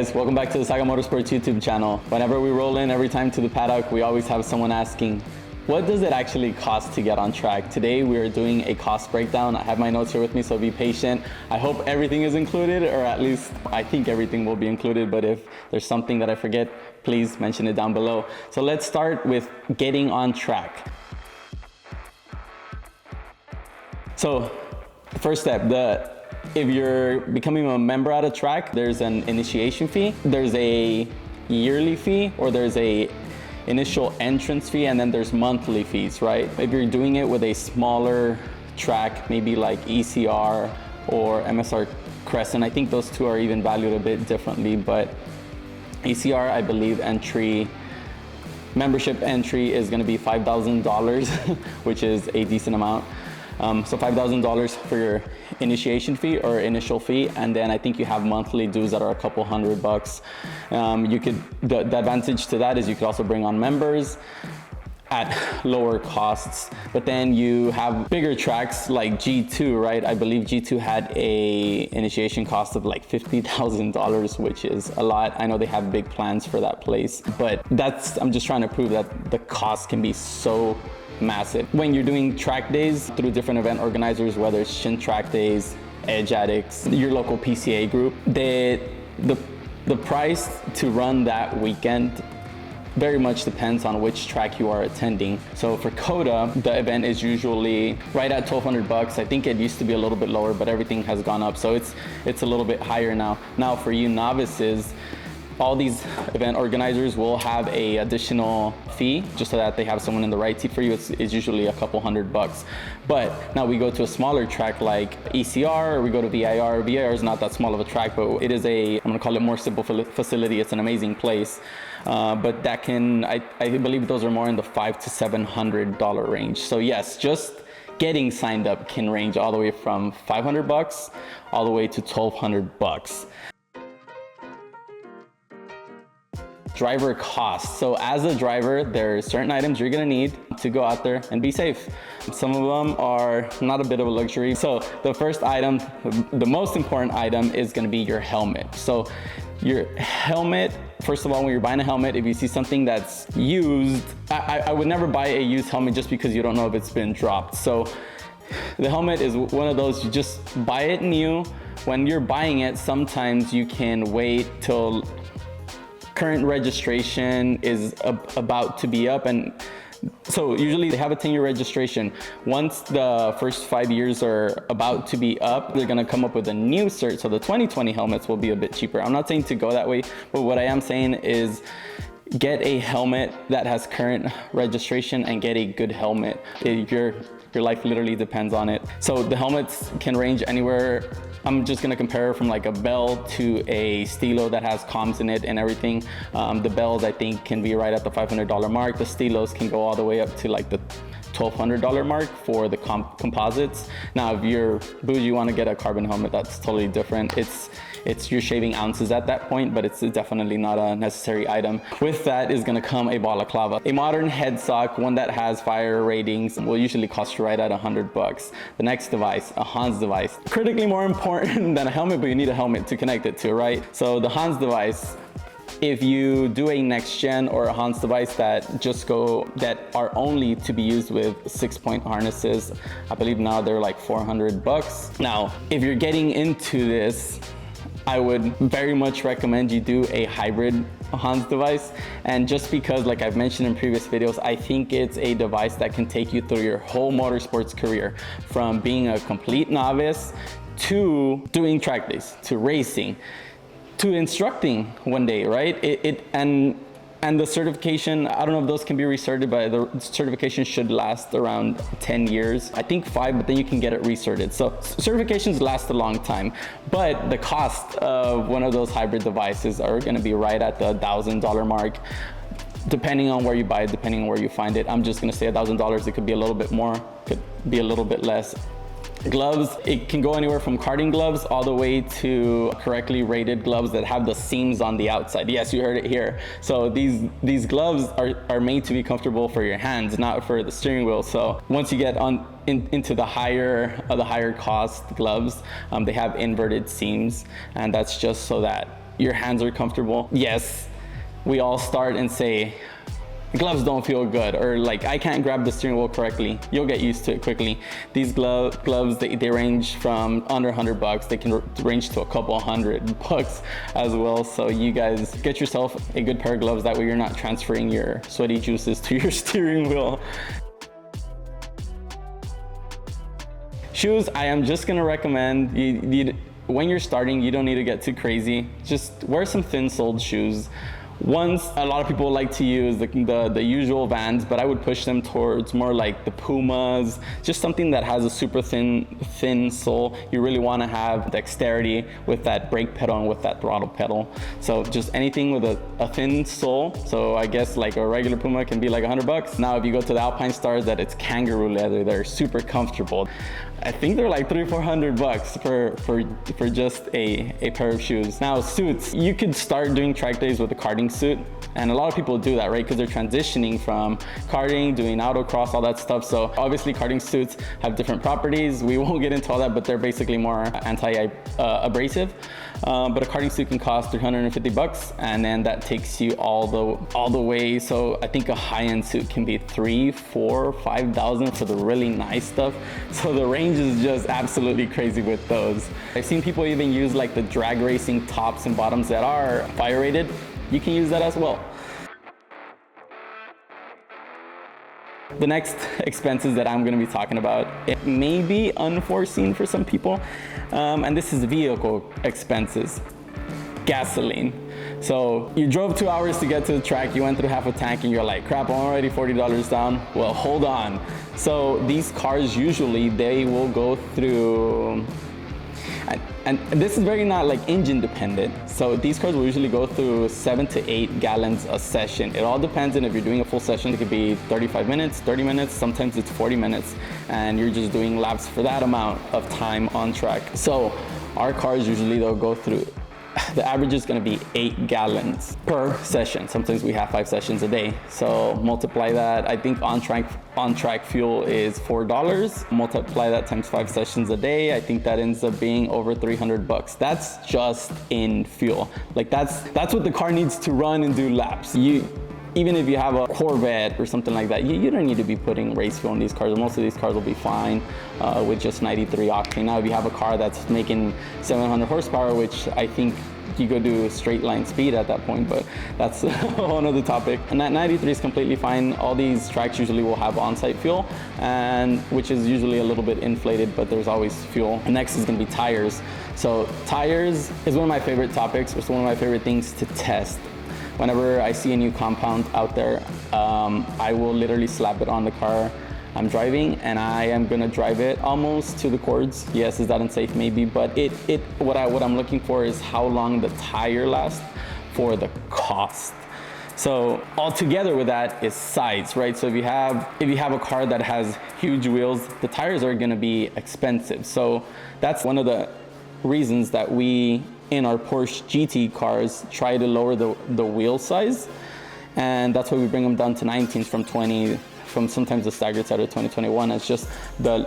guys, welcome back to the Saga Motorsports YouTube channel. Whenever we roll in every time to the paddock, we always have someone asking, what does it actually cost to get on track? Today we are doing a cost breakdown. I have my notes here with me, so be patient. I hope everything is included, or at least I think everything will be included, but if there's something that I forget, please mention it down below. So let's start with getting on track. So first step, if you're becoming a member at a track, there's an initiation fee, there's a yearly fee, or there's a initial entrance fee, and then there's monthly fees, right? If you're doing it with a smaller track, maybe like ECR or MSR Crescent, I think those two are even valued a bit differently, but ECR, I believe membership entry is gonna be $5,000, which is a decent amount. So $5,000 for your initiation fee or initial fee, and then I think you have monthly dues that are a couple $100. The advantage to that is you could also bring on members at lower costs, but then you have bigger tracks like G2, right? I believe G2 had a initiation cost of like $50,000, which is a lot. I know they have big plans for that place, but I'm just trying to prove that the cost can be so massive. When you're doing track days through different event organizers, whether it's Shin Track Days, Edge Addicts, your local PCA group, the price to run that weekend very much depends on which track you are attending. So for COTA, the event is usually right at $1,200. I think it used to be a little bit lower, but everything has gone up, so it's a little bit higher now. Now for you novices, all these event organizers will have a additional fee just so that they have someone in the right seat for you. It's usually a couple $100. But now we go to a smaller track like ECR, or we go to VIR. VIR is not that small of a track, but it is I'm gonna call it more simple facility. It's an amazing place. But that I believe those are more in the $500 to $700 range. So yes, just getting signed up can range all the way from $500 all the way to $1,200. Driver costs. So as a driver, there are certain items you're gonna need to go out there and be safe. Some of them are not a bit of a luxury. So the first item, the most important item, is gonna be your helmet. So your helmet, first of all, when you're buying a helmet, if you see something that's used, I would never buy a used helmet just because you don't know if it's been dropped. So the helmet is one of those, you just buy it new. When you're buying it, sometimes you can wait till current registration is about to be up, and so usually they have a 10-year registration. Once the first 5 years are about to be up, they're gonna come up with a new cert, so the 2020 helmets will be a bit cheaper. I'm not saying to go that way, but what I am saying is get a helmet that has current registration and get a good helmet. Your life literally depends on it. So the helmets can range anywhere. I'm just gonna compare from like a Bell to a Stilo that has comms in it and everything. The Bells, I think, can be right at the $500 mark. The Stilos can go all the way up to like the $1,200 mark for the composites. Now, if you're bougie, you wanna get a carbon helmet, that's totally different. You're shaving ounces at that point, but it's definitely not a necessary item. With that is gonna come a balaclava. A modern head sock, one that has fire ratings, will usually cost you right at $100. The next device, a Hans device. Critically more important than a helmet, but you need a helmet to connect it to, right? So the Hans device, if you do a next gen or a Hans device that are only to be used with 6-point harnesses, I believe now they're like $400. Now, if you're getting into this, I would very much recommend you do a hybrid Hans device. And just because, like I've mentioned in previous videos, I think it's a device that can take you through your whole motorsports career, from being a complete novice to doing track days, to racing, to instructing one day, right? And the certification, I don't know if those can be recerted, but the certification should last around 10 years. I think 5, but then you can get it recerted. So certifications last a long time, but the cost of one of those hybrid devices are gonna be right at the $1,000 mark, depending on where you buy it, depending on where you find it. I'm just gonna say $1,000. It could be a little bit more, could be a little bit less. Gloves, it can go anywhere from karting gloves all the way to correctly rated gloves that have the seams on the outside. Yes, you heard it here. So these gloves are made to be comfortable for your hands, not for the steering wheel. So once you get into the higher cost gloves, they have inverted seams, and that's just so that your hands are comfortable. Yes, we all start and say, gloves don't feel good, or like, I can't grab the steering wheel correctly. You'll get used to it quickly. These gloves, they range from under $100. They can range to a couple $100 as well. So you guys get yourself a good pair of gloves. That way you're not transferring your sweaty juices to your steering wheel. Shoes, I am just gonna recommend, when you're starting, you don't need to get too crazy. Just wear some thin-soled shoes. Ones a lot of people like to use the usual Vans, but I would push them towards more like the Pumas, just something that has a super thin sole. You really want to have dexterity with that brake pedal and with that throttle pedal. So just anything with a thin sole. So I guess like a regular Puma can be like $100. Now if you go to the Alpine Stars, that it's kangaroo leather, they're super comfortable. I think they're like $300-400 for just a pair of shoes. Now suits, you could start doing track days with a karting suit, and a lot of people do that, right? Because they're transitioning from karting, doing autocross, all that stuff. So obviously karting suits have different properties. We won't get into all that, but they're basically more anti-abrasive. But a karting suit can cost $350, and then that takes you all the way. So I think a high-end suit can be $3,000, $4,000, $5,000 for the really nice stuff. So the range is just absolutely crazy with those. I've seen people even use like the drag racing tops and bottoms that are fire rated. You can use that as well. The next expenses that I'm going to be talking about, it may be unforeseen for some people, and this is vehicle expenses. Gasoline. So you drove 2 hours to get to the track, you went through half a tank, and you're like, crap, I'm already $40 down. Well, hold on. So these cars usually, they will go through, and this is very not like engine dependent. So these cars will usually go through 7 to 8 gallons a session. It all depends, and if you're doing a full session, it could be 35 minutes, 30 minutes, sometimes it's 40 minutes, and you're just doing laps for that amount of time on track. So our cars usually, they'll go through, the average is going to be 8 gallons per session. Sometimes we have 5 sessions a day. So multiply that. I think on track fuel is $4. Multiply that times 5 sessions a day. I think that ends up being over $300. That's just in fuel. Like that's what the car needs to run and do laps. Even if you have a Corvette or something like that, you don't need to be putting race fuel in these cars. Most of these cars will be fine with just 93 octane. Now, if you have a car that's making 700 horsepower, which I think you go do straight line speed at that point, but that's a whole other topic. And that 93 is completely fine. All these tracks usually will have on-site fuel, and which is usually a little bit inflated, but there's always fuel. And next is gonna be tires. So tires is one of my favorite topics. It's one of my favorite things to test. Whenever I see a new compound out there, I will literally slap it on the car I'm driving, and I am gonna drive it almost to the cords. Yes, is that unsafe? Maybe, but what I'm looking for is how long the tire lasts for the cost. So all together with that is size, right? So if you have a car that has huge wheels, the tires are gonna be expensive. So that's one of the reasons that we, in our Porsche GT cars, try to lower the wheel size, and that's why we bring them down to 19s from 20, from sometimes the staggered side of 2021. It's just the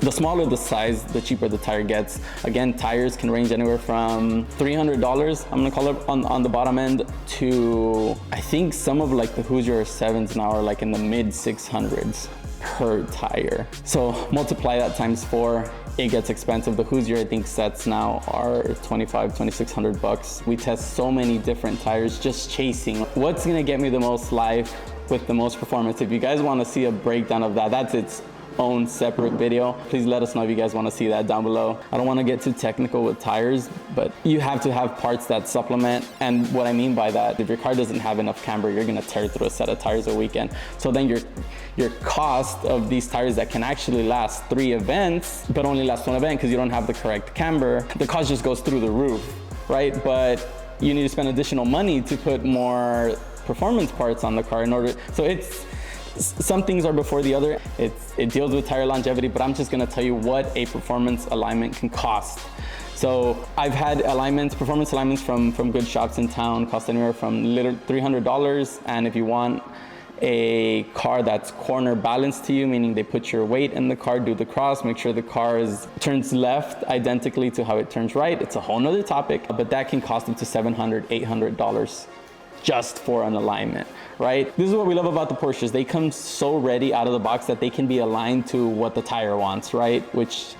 smaller the size, the cheaper the tire gets. Again, tires can range anywhere from $300, I'm gonna call it, on the bottom end, to I think some of like the Hoosier 7s now are like in the mid 600s per tire. So multiply that times 4, it gets expensive. The Hoosier, I think, sets now are $2,600. We test so many different tires, just chasing what's gonna get me the most life with the most performance. If you guys want to see a breakdown of that, that's its own separate video. Please let us know if you guys want to see that down below. I don't want to get too technical with tires, but you have to have parts that supplement. And what I mean by that, if your car doesn't have enough camber, you're going to tear through a set of tires a weekend. So then your cost of these tires that can actually last 3 events, but only last 1 event because you don't have the correct camber, the cost just goes through the roof, right? But you need to spend additional money to put more performance parts on the car in order. So it's, some things are before the other. It deals with tire longevity, but I'm just gonna tell you what a performance alignment can cost. So I've had performance alignments from good shops in town, cost anywhere from $300, and if you want a car that's corner balanced to you, meaning they put your weight in the car, do the cross, make sure the car turns left identically to how it turns right. It's a whole nother topic, but that can cost up to $700, $800 just for an alignment, right? This is what we love about the Porsches. They come so ready out of the box that they can be aligned to what the tire wants, right? Which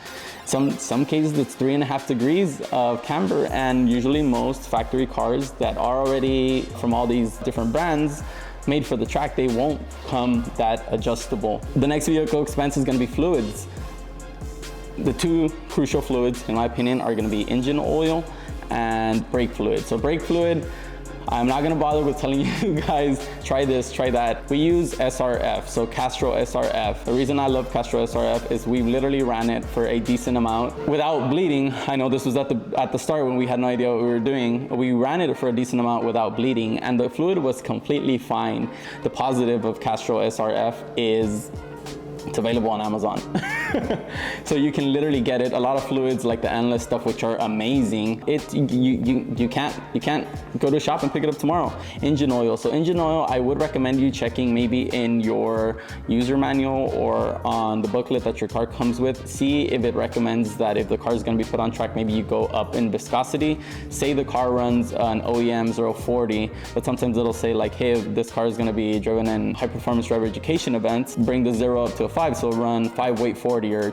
some cases it's 3.5 degrees of camber, and usually most factory cars that are already from all these different brands made for the track, they won't come that adjustable. The next vehicle expense is gonna be fluids. The two crucial fluids, in my opinion, are gonna be engine oil and brake fluid. So brake fluid, I'm not gonna bother with telling you guys, try this, try that. We use SRF, so Castrol SRF. The reason I love Castrol SRF is we literally ran it for a decent amount without bleeding. I know this was at the start when we had no idea what we were doing. We ran it for a decent amount without bleeding, and the fluid was completely fine. The positive of Castrol SRF is it's available on Amazon. So you can literally get it. A lot of fluids like the endless stuff, which are amazing, you can't go to a shop and pick it up tomorrow. Engine oil. So engine oil, I would recommend you checking maybe in your user manual or on the booklet that your car comes with. See if it recommends that if the car is going to be put on track, maybe you go up in viscosity. Say the car runs an OEM 040, but sometimes it'll say like, hey, if this car is going to be driven in high performance driver education events, bring the 0 up to a 5, so run 5 weight 40, or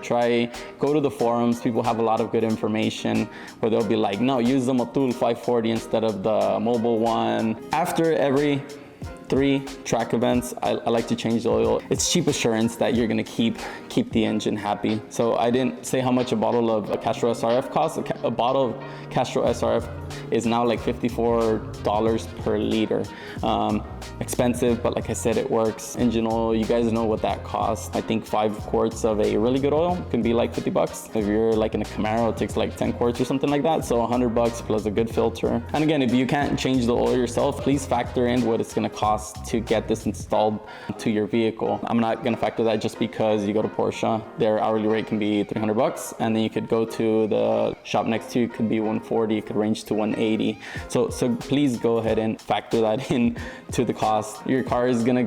go to the forums. People have a lot of good information where they'll be like, no, use the Motul 540 instead of the mobile one. After every 3 track events, I like to change the oil. It's cheap assurance that you're gonna keep the engine happy. So I didn't say how much a bottle of Castrol SRF costs. A bottle of Castrol SRF is now like $54 per liter. Expensive, but like I said, it works. Engine oil, you guys know what that costs. I think 5 quarts of a really good oil can be like $50. If you're like in a Camaro, it takes like 10 quarts or something like that. So $100 plus a good filter. And again, if you can't change the oil yourself, please factor in what it's gonna cost to get this installed to your vehicle. I'm not gonna factor that just because you go to Porsche, their hourly rate can be $300, and then you could go to the shop next to you, it could be $140, it could range to $180. So please go ahead and factor that in to the cost. Your car is gonna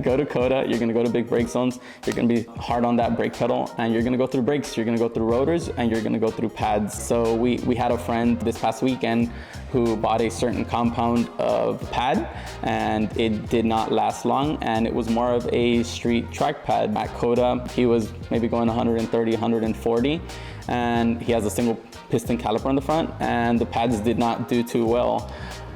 go to COTA, you're gonna go to big brake zones, you're gonna be hard on that brake pedal, and you're gonna go through brakes, you're gonna go through rotors, and you're gonna go through pads. So we had a friend this past weekend who bought a certain compound of pad, and it did not last long, and it was more of a street track pad. At COTA, he was maybe going 130, 140, and he has a single piston caliper on the front, and the pads did not do too well.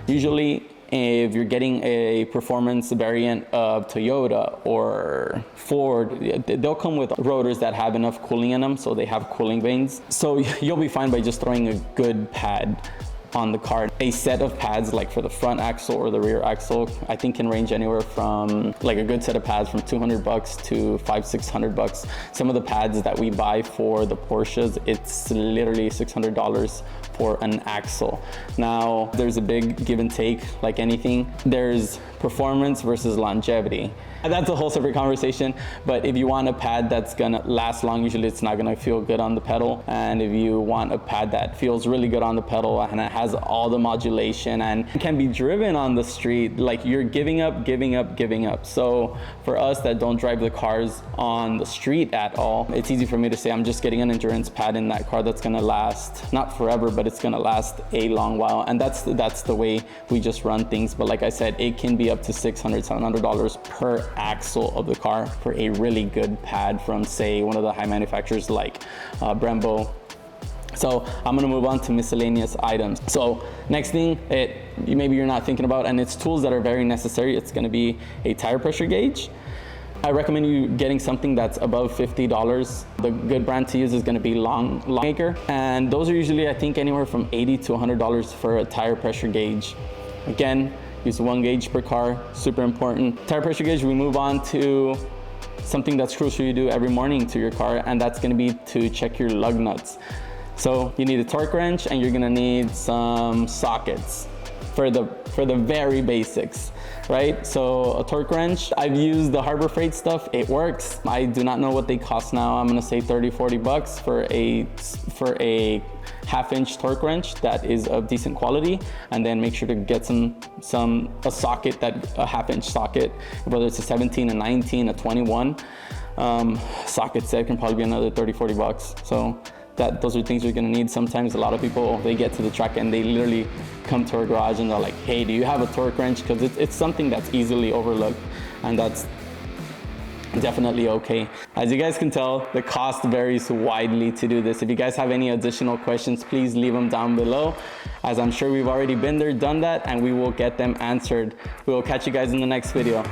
Usually, if you're getting a performance variant of Toyota or Ford, they'll come with rotors that have enough cooling in them, so they have cooling vanes. So you'll be fine by just throwing a good pad on the car. A set of pads, like for the front axle or the rear axle, I think can range anywhere from, like a good set of pads, from $200 to $500-600. Some of the pads that we buy for the Porsches, it's literally $600 for an axle. Now, there's a big give and take, like anything. There's performance versus longevity. And that's a whole separate conversation, but if you want a pad that's gonna last long, usually it's not gonna feel good on the pedal. And if you want a pad that feels really good on the pedal and it has all the modulation and can be driven on the street, like you're giving up. So for us that don't drive the cars on the street at all, it's easy for me to say I'm just getting an endurance pad in that car that's gonna last, not forever, but it's gonna last a long while. And that's the way we just run things. But like I said, it can be up to $600-700 per axle of the car for a really good pad from, say, one of the high manufacturers like Brembo. So I'm gonna move on to miscellaneous items. So next thing, maybe you're not thinking about, and it's tools that are very necessary. It's gonna be a tire pressure gauge. I recommend you getting something that's above $50. The good brand to use is gonna be Longmaker. And those are usually, I think, anywhere from $80 to $100 for a tire pressure gauge. Again, use 1 gauge per car, super important. Tire pressure gauge, we move on to something that's crucial you do every morning to your car, and that's gonna be to check your lug nuts. So you need a torque wrench, and you're gonna need some sockets for the very basics. right? So a torque wrench, I've used the Harbor Freight stuff, it works. I do not know what they cost now. I'm gonna say 30, 40 bucks for a half-inch torque wrench that is of decent quality, and then make sure to get a socket, a half-inch socket, whether it's a 17, a 19, a 21 socket set can probably be another 30, 40 bucks. So those are things you're gonna need. Sometimes a lot of people, they get to the track and they literally come to our garage and they're like, hey, do you have a torque wrench? Because it's something that's easily overlooked, and that's definitely okay. As you guys can tell, the cost varies widely to do this. If you guys have any additional questions, please leave them down below, as I'm sure we've already been there, done that, and we will get them answered. We will catch you guys in the next video.